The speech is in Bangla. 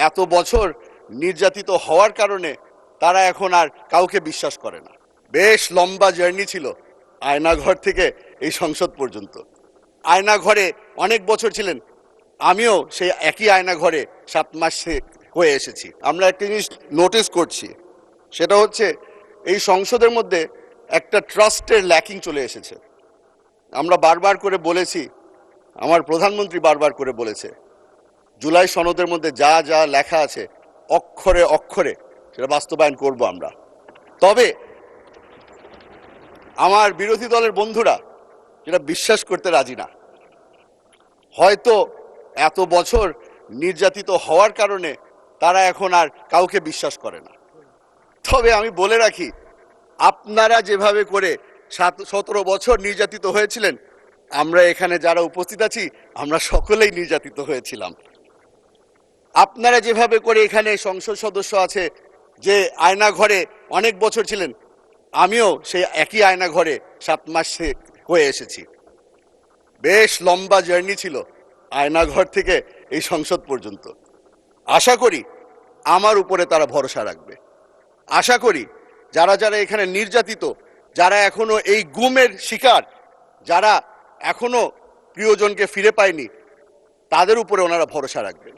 এত বছর নির্যাতিত হওয়ার কারণে তারা এখন আর কাউকে বিশ্বাস করে না। বেশ লম্বা জার্নি ছিল আয়নাঘর থেকে এই সংসদ পর্যন্ত। আয়নাঘরে অনেক বছর ছিলেন, আমিও সেই একই আয়নাঘরে 7 মাস হয়ে এসেছি। আমরা একটা জিনিস নোটিস করছি, সেটা হচ্ছে এই সংসদের মধ্যে একটা ট্রাস্টের ল্যাকিং চলে এসেছে। আমরা বারবার করে বলেছি, আমার প্রধানমন্ত্রী বারবার করে বলেছে, জুলাই সনদের মধ্যে যা যা লেখা আছে অক্ষরে অক্ষরে সেটা বাস্তবায়ন করব আমরা। তবে আমার বিরোধী দলের বন্ধুরা যেটা বিশ্বাস করতে রাজি না, হয়তো এত বছর নির্যাতিত হওয়ার কারণে তারা এখন আর কাউকে বিশ্বাস করে না। তবে আমি বলে রাখি, আপনারা যেভাবে করে 17 বছর নির্যাতিত হয়েছিলেন, আমরা এখানে যারা উপস্থিত আছি আমরা সকলেই নির্যাতিত হয়েছিলাম। আপনারা যেভাবে করে এখানে সংসদ সদস্য আছে যে আয়নাঘরে অনেক বছর ছিলেন, আমিও সেই একই আয়নাঘরে 7 মাস হয়ে এসেছি। বেশ লম্বা জার্নি ছিল আয়নাঘর থেকে এই সংসদ পর্যন্ত। আশা করি আমার উপরে তারা ভরসা রাখবে। আশা করি যারা যারা এখানে নির্যাতিত, যারা এখনো এই গুমের শিকার, যারা এখনো প্রিয়জনকে ফিরে পায়নি, তাদের উপরে ওনারা ভরসা রাখবেন।